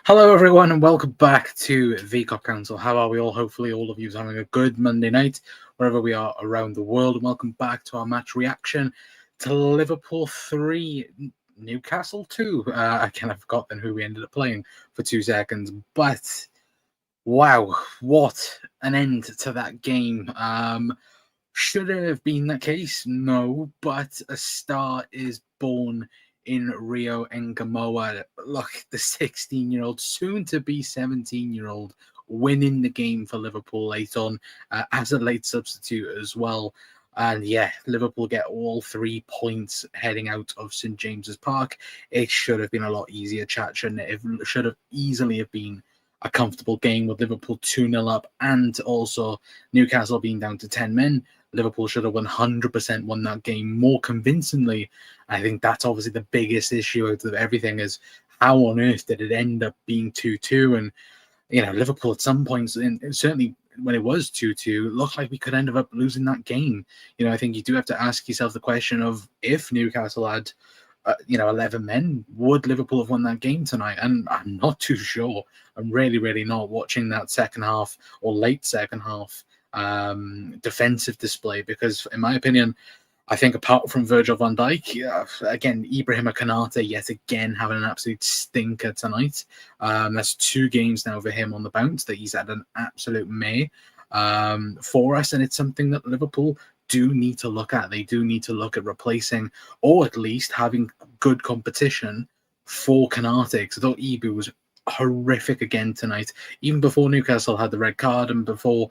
Hello, everyone, and welcome back to VCOP Council. How are we all? Hopefully, all of you are having a good Monday night, wherever we are around the world. And welcome back to our match reaction to Liverpool 3, Newcastle 2. I kind of forgotten who we ended up playing for 2 seconds, but wow, what an end to that game. Should it have been the case? No, but a star is born in RIO NGUMOHA. Look, the 16-year-old, soon to be 17-year-old, winning the game for Liverpool late on as a late substitute as well. And yeah, Liverpool get all 3 points heading out of St James's Park. It should have been a lot easier, chat, shouldn't it? It should have easily have been a comfortable game with Liverpool 2-0 up and also Newcastle being down to 10 men. Liverpool should have 100% won that game more convincingly. I think that's obviously the biggest issue out of everything is how on earth did it end up being 2-2? And, you know, Liverpool at some points, and certainly when it was 2-2, looked like we could end up losing that game. You know, I think you do have to ask yourself the question of if Newcastle had 11 men, would Liverpool have won that game tonight? And I'm not too sure. I'm really not watching that second half or late second half defensive display because, in my opinion, I think apart from Virgil van Dijk, again, Ibrahima Konate yet again having an absolute stinker tonight. That's 2 games now for him on the bounce that he's had an absolute May for us, and it's something that Liverpool do need to look at. They do need to look at replacing or at least having good competition for Konate, because I thought Ibu was horrific again tonight, even before Newcastle had the red card and before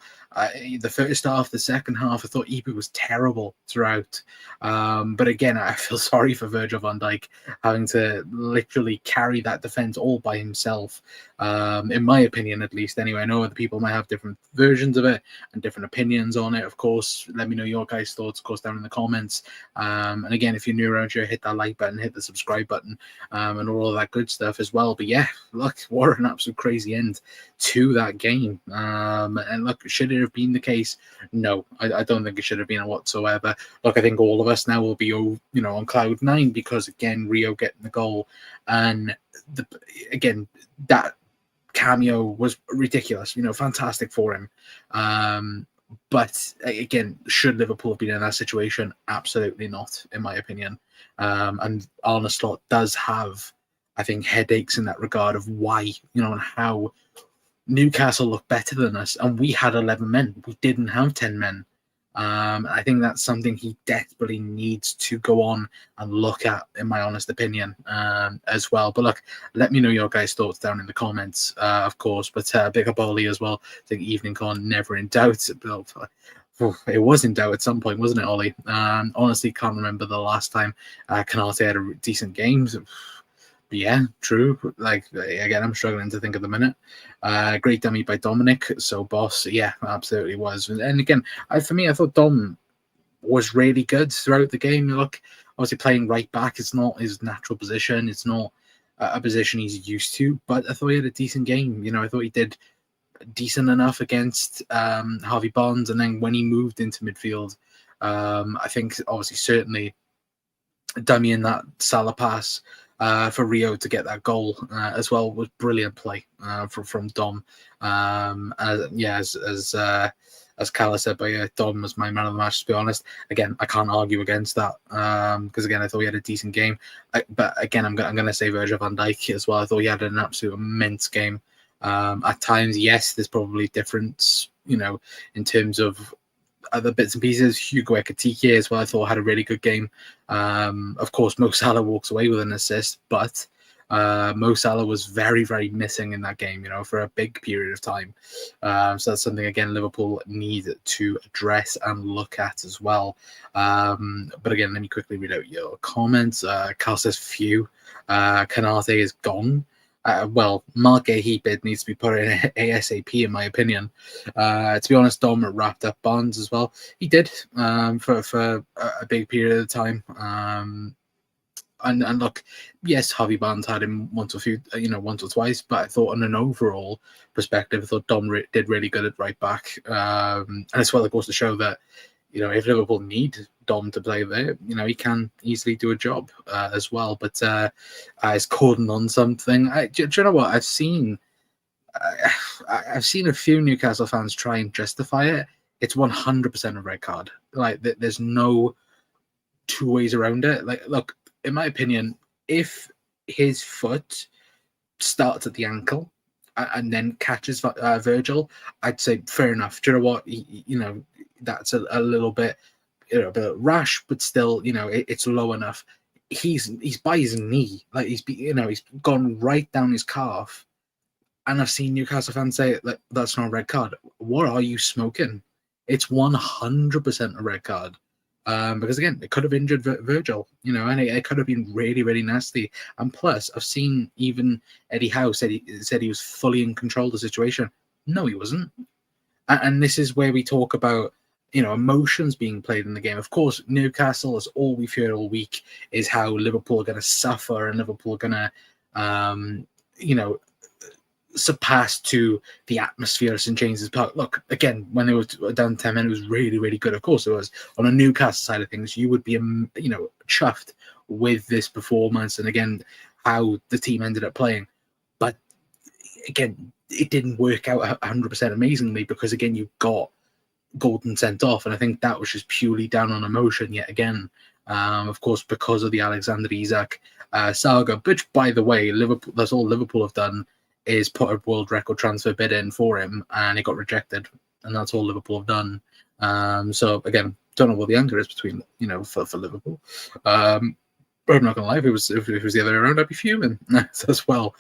the first half, the second half. I thought Ibu was terrible throughout, but again, I feel sorry for Virgil van Dijk having to literally carry that defense all by himself, in my opinion, at least. Anyway, I know other people might have different versions of it and different opinions on it. Of course, let me know your guys' thoughts, of course, down in the comments. And again, if you're new around here, hit that like button, hit the subscribe button, and all of that good stuff as well. But yeah, look, what an absolute crazy end to that game. And look, should it have been the case? No, I don't think it should have been whatsoever. Look, I think all of us now will be, on cloud 9 because, again, Rio getting the goal. And again, that cameo was ridiculous, fantastic for him. But again, should Liverpool have been in that situation? Absolutely not, in my opinion. And Arne Slot does have, I think, headaches in that regard of why, and how Newcastle looked better than us, and we had 11 men. We didn't have 10 men. I think that's something he desperately needs to go on and look at, in my honest opinion, as well. But look, let me know your guys' thoughts down in the comments, of course. But big up Ollie as well. I think Evening Con, never in doubt. It was in doubt at some point, wasn't it, Ollie? Honestly, can't remember the last time Konate had a decent game. Yeah, true. Like, again, I'm struggling to think of the minute. Great dummy by Dominic. So, boss, yeah, absolutely was. And again, for me, I thought Dom was really good throughout the game. Look, obviously playing right back, it's not his natural position. It's not a position he's used to. But I thought he had a decent game. I thought he did decent enough against Harvey Barnes. And then when he moved into midfield, I think, obviously, certainly dummying that Salah pass for Rio to get that goal as well was brilliant play from Dom. As Calla said, but yeah, Dom was my man of the match, to be honest. Again, I can't argue against that because again, I thought he had a decent game. But again, I'm going to say Virgil van Dijk as well. I thought he had an absolute immense game. At times, yes, there's probably difference, in terms of other bits and pieces. Hugo Ekitike as well, I thought had a really good game. Of course, Mo Salah walks away with an assist, but Mo Salah was very missing in that game, for a big period of time. So that's something, again, Liverpool need to address and look at as well. But again, let me quickly read out your comments. Carl says, phew, Konate is gone. Mark Gahey needs to be put in ASAP, in my opinion. To be honest, Dom wrapped up Barnes as well. He did for a big period of time. And look, yes, Harvey Barnes had him once or twice, but I thought on an overall perspective, I thought Dom did really good at right back. And as well, it goes to show that, if Liverpool need Dom to play there. You know, he can easily do a job as well. But he's cordoned on something. Do you know what? I've seen a few Newcastle fans try and justify it. It's 100% a red card. Like, there's no two ways around it. Like, look, in my opinion, if his foot starts at the ankle and then catches Virgil, I'd say fair enough. Do you know what? You know, that's a little bit, a bit rash, but still, it's low enough. He's by his knee, like he's gone right down his calf. And I've seen Newcastle fans say that that's not a red card. What are you smoking? It's 100% a red card. Because again, it could have injured Virgil, and it could have been really, really nasty. And plus, I've seen even Eddie Howe said he was fully in control of the situation. No, he wasn't. And this is where we talk about, emotions being played in the game. Of course, Newcastle, is all we've heard all week, is how Liverpool are going to suffer and Liverpool are going to, surpass to the atmosphere of St James's Park. Look, again, when they were down 10 men, it was really, really good. Of course it was. On a Newcastle side of things, you would be, chuffed with this performance and, again, how the team ended up playing. But, again, it didn't work out 100% amazingly because, again, you got Gordon sent off. And I think that was just purely down on emotion yet again. Of course, because of the Alexander Isak saga, which, by the way, Liverpool, that's all Liverpool have done, is put a world record transfer bid in for him, and it got rejected, and that's all Liverpool have done. So again, don't know what the anger is between for Liverpool. But I'm not gonna lie, if it was the other way around, I'd be fuming as well.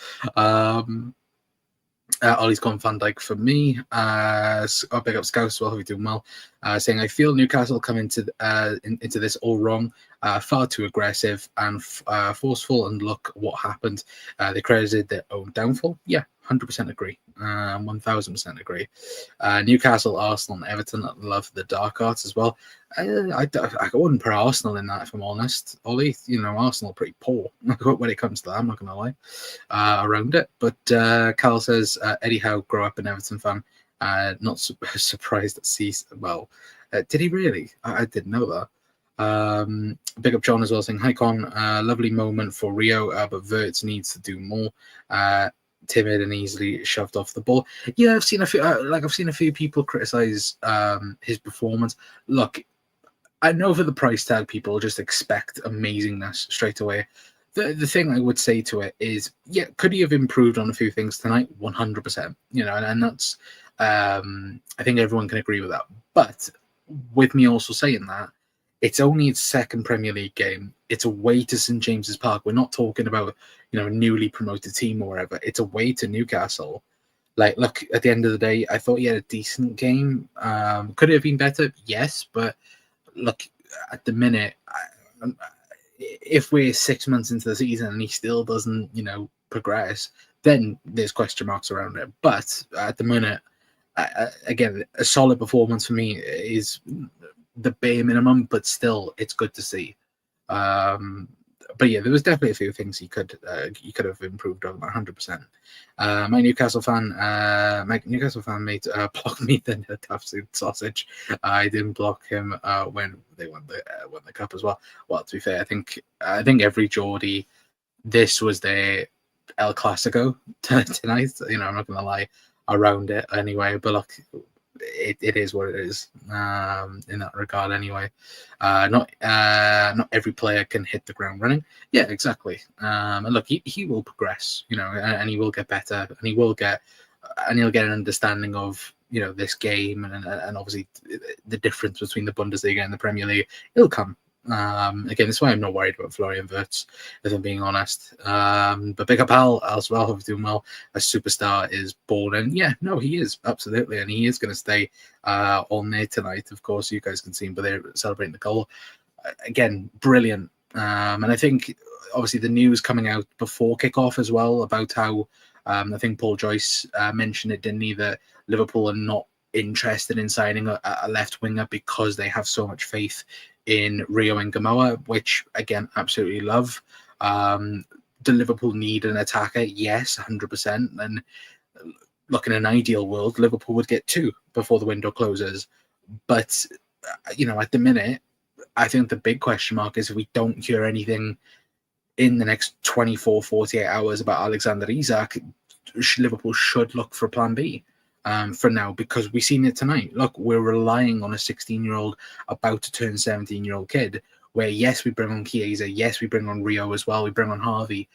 Ollie's gone Van Dijk for me. I'll pick up Scouse as well, who's doing well. Saying, I feel Newcastle come into this all wrong, far too aggressive and forceful, and look what happened. They credited their own downfall. Yeah, 100% agree. 1000% agree. Newcastle, Arsenal, and Everton love the dark arts as well. I wouldn't put Arsenal in that, if I'm honest. Ollie, Arsenal are pretty poor when it comes to that, I'm not going to lie, around it. But Carl says, Eddie Howe grew up an Everton fan. Not surprised that sees. Well, did he really? I didn't know that. Big up John as well, saying, hi Con, lovely moment for Rio, but Wirtz needs to do more. Timid and easily shoved off the ball. Yeah, I've seen a few people criticize his performance. Look, I know for the price tag, people just expect amazingness straight away. The thing I would say to it is, yeah, could he have improved on a few things tonight? 100%. And that's I think everyone can agree with that. But with me also saying that, it's only its second Premier League game. It's away to St James's Park. We're not talking about, a newly promoted team or whatever. It's away to Newcastle. Like, look, at the end of the day, I thought he had a decent game. Could it have been better? Yes. But look, at the minute, if we're 6 months into the season and he still doesn't, progress, then there's question marks around it. But at the minute, again, a solid performance for me is the bare minimum, but still, it's good to see. But yeah, there was definitely a few things he could have improved on, 100%. My Newcastle fan mate blocked me then at absolute sausage. I didn't block him when they won the cup as well. Well, to be fair, I think every Geordie, this was their El Clasico tonight. I'm not gonna lie around it anyway. But look, it is what it is in that regard anyway. Not every player can hit the ground running. Yeah, exactly. And look, he will progress, and he will get better, and he'll get an understanding of this game and obviously the difference between the Bundesliga and the Premier League. It'll come. Again, that's why I'm not worried about Florian Wirtz, if I'm being honest. But big up Al as well, who's doing well. A superstar is born, and yeah, no, he is absolutely, and he is going to stay on there tonight. Of course, you guys can see him, but they're celebrating the goal again. Brilliant, and I think obviously the news coming out before kickoff as well about how I think Paul Joyce mentioned it, didn't he, that Liverpool are not interested in signing a left winger because they have so much faith in RIO NGUMOHA, which again, absolutely love. Do Liverpool need an attacker? Yes, 100%. And look, in an ideal world, Liverpool would get two before the window closes. But at the minute, I think the big question mark is if we don't hear anything in the next 24, 48 hours about Alexander Isak, Liverpool should look for plan B for now, because we've seen it tonight. Look, we're relying on a 16-year-old about to turn 17-year-old kid, where yes, we bring on Chiesa, yes, we bring on Rio as well, we bring on Harvey,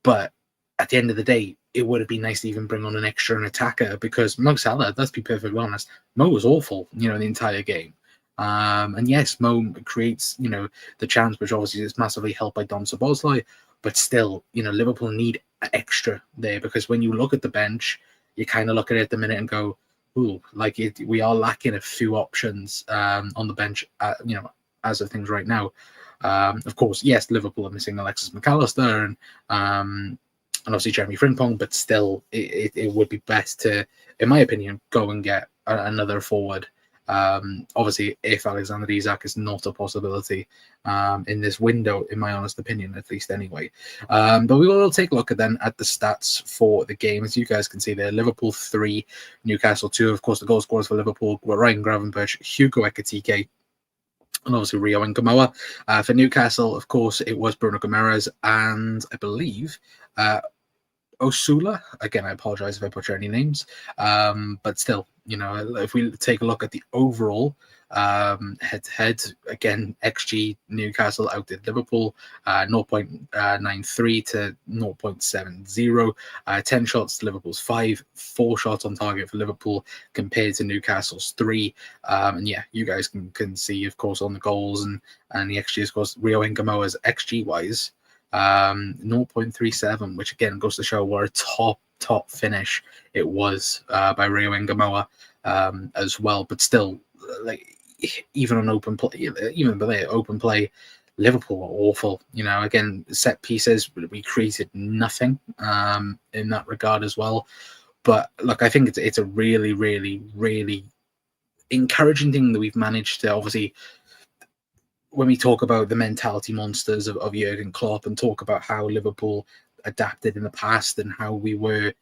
but at the end of the day, it would have been nice to even bring on an extra attacker, because Mo Salah, let's be perfectly honest, Mo was awful, the entire game. And yes, Mo creates, the chance, which obviously is massively helped by Dom Szoboszlai, but still, Liverpool need extra there, because when you look at the bench, you kind of look at it at the minute and go, ooh, we are lacking a few options on the bench, as of things right now. Of course, yes, Liverpool are missing Alexis McAllister and obviously Jeremy Frimpong, but still, it would be best to, in my opinion, go and get another forward. Obviously, if Alexander Isak is not a possibility in this window, in my honest opinion, at least anyway. But we will take a look at the stats for the game. As you guys can see there, Liverpool 3, Newcastle 2. Of course, the goal scorers for Liverpool were Ryan Gravenberch, Hugo Ekitike, and obviously RIO NGUMOHA. For Newcastle, of course, it was Bruno Guimaraes and I believe Osula. Again, I apologize if I butcher any names, but still, if we take a look at the overall head-to-head, again, XG Newcastle outdid Liverpool 0.93 to 0.70, 10 shots to Liverpool's 5, 4 shots on target for Liverpool compared to Newcastle's 3. And yeah, you guys can see, of course, on the goals and the XG, of course, RIO NGUMOHA's XG-wise, 0.37, which again goes to show what a top finish it was by RIO NGUMOHA as well. But still, even on open play, Liverpool were awful. Again, set pieces, we created nothing in that regard as well. But look, I think it's a really, really, really encouraging thing that we've managed to, obviously, when we talk about the mentality monsters of Jurgen Klopp and talk about how Liverpool adapted in the past and how we were,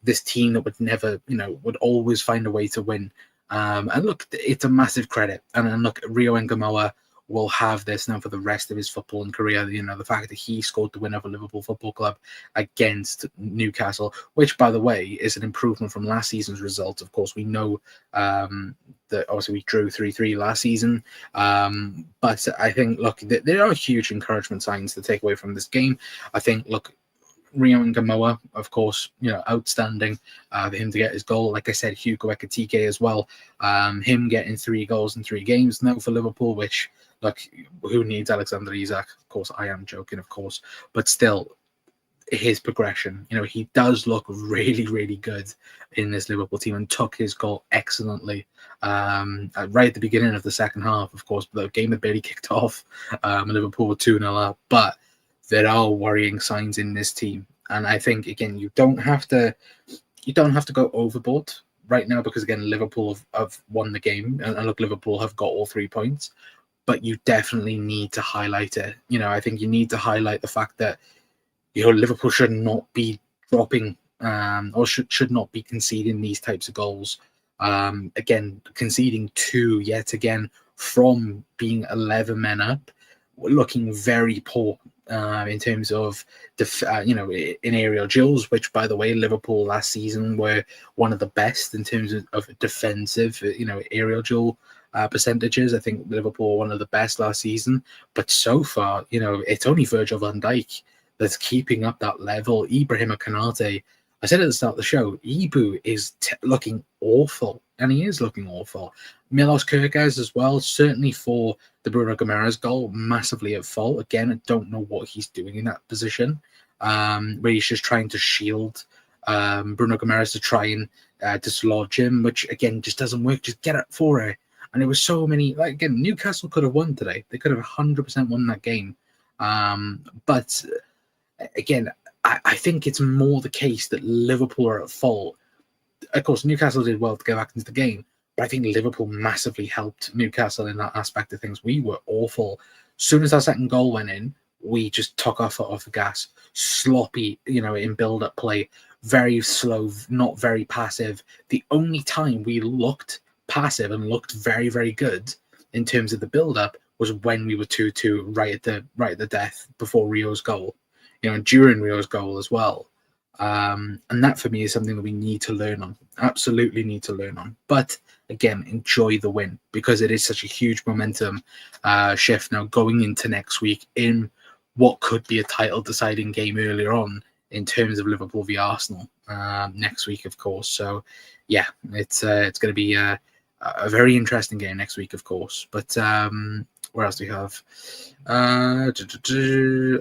this team that would never, would always find a way to win. And look, it's a massive credit. And look, RIO NGUMOHA will have this now for the rest of his footballing career. The fact that he scored the winner for Liverpool Football Club against Newcastle, which, by the way, is an improvement from last season's result. Of course, we know that obviously we drew 3-3 last season. But I think, look, there are huge encouragement signs to take away from this game. I think, look, RIO NGUMOHA, of course, outstanding for him to get his goal. Like I said, Hugo Ekitike as well. Him getting 3 goals in 3 games now for Liverpool, which, look, who needs Alexander Isak? Of course, I am joking, of course. But still, his progression, he does look really, really good in this Liverpool team and took his goal excellently right at the beginning of the second half. Of course, the game had barely kicked off. Liverpool were 2-0 up, but there are worrying signs in this team. And I think, again, you don't have to go overboard right now, because, again, Liverpool have won the game. And look, Liverpool have got all 3 points. But you definitely need to highlight it. I think you need to highlight the fact that, Liverpool should not be dropping or should not be conceding these types of goals. Again, conceding 2 yet again from being 11 men up, looking very poor in terms of, in aerial duels, which, by the way, Liverpool last season were one of the best in terms of defensive, aerial duel percentages. I think Liverpool were one of the best last season. But so far, it's only Virgil van Dijk that's keeping up that level. Ibrahima Konate, I said at the start of the show, Ibu is looking awful, and he is looking awful. Milos Kerkez as well, certainly for the Bruno Guimaraes goal, massively at fault. Again, I don't know what he's doing in that position, where he's just trying to shield Bruno Guimaraes to try and dislodge him, which, again, just doesn't work. Just get it for it. And it was so many, again, Newcastle could have won today. They could have 100% won that game. But again, I think it's more the case that Liverpool are at fault. Of course, Newcastle did well to get back into the game, but I think Liverpool massively helped Newcastle in that aspect of things. We were awful. As soon as our second goal went in, we just took our foot off the gas. Sloppy, in build-up play. Very slow, not very passive. The only time we looked passive and looked very, very good in terms of the build-up was when we were 2-2 right at the death before Rio's goal, and during Rio's goal as well. And that for me is something that we need to learn on. Absolutely need to learn on. But again, enjoy the win because it is such a huge momentum shift now going into next week in what could be a title deciding game earlier on in terms of Liverpool v Arsenal next week, of course. So yeah, it's going to be a very interesting game next week, of course. But where else do we have?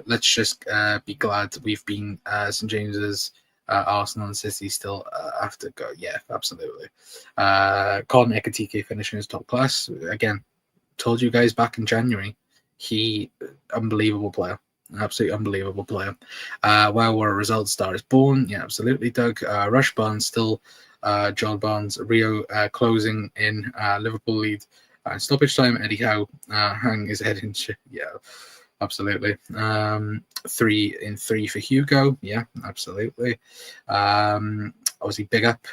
Let's just be glad we've been St James's, Arsenal and City still have to go. Yeah, absolutely. Colin Ekatike finishing his top class. Again, told you guys back in January, he unbelievable player. Absolutely unbelievable player. Well, where a result star is born. Yeah, absolutely, Doug. Rush Barnes still, John Barnes, Rio closing in Liverpool lead. Stoppage time, Eddie Howe hang his head in. Yeah, absolutely. 3-3 for Hugo. Yeah, absolutely. Obviously, big up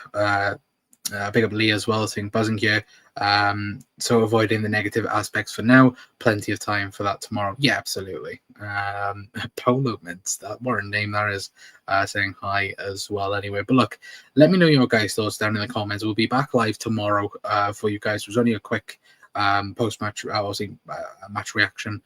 Lee as well, saying buzzing here. So avoiding the negative aspects for now. Plenty of time for that tomorrow. Yeah, absolutely. Polo Mints, what a name that is, saying hi as well anyway. But look, let me know your guys' thoughts down in the comments. We'll be back live tomorrow for you guys. It was only a quick post-match, obviously, match reaction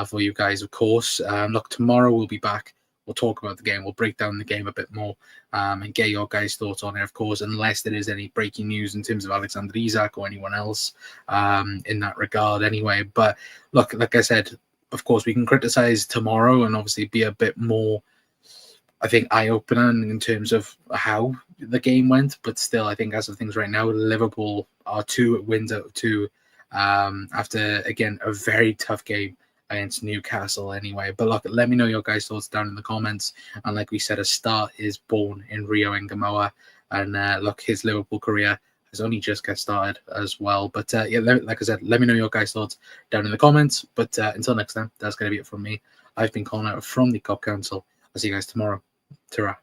for you guys, of course. Look, tomorrow we'll be back. We'll talk about the game. We'll break down the game a bit more and get your guys' thoughts on it, of course, unless there is any breaking news in terms of Alexander Isak or anyone else in that regard anyway. But look, like I said, of course, we can criticize tomorrow and obviously be a bit more, I think, eye-opening in terms of how the game went. But still, I think as of things right now, Liverpool are 2 wins out of 2 after, again, a very tough game against Newcastle anyway. But look, let me know your guys' thoughts down in the comments. And like we said, a star is born in RIO NGUMOHA. And look, his Liverpool career has only just got started as well. But yeah, like I said, let me know your guys' thoughts down in the comments. But until next time, that's going to be it from me. I've been calling out from the COP Council. I'll see you guys tomorrow. Ta-ra.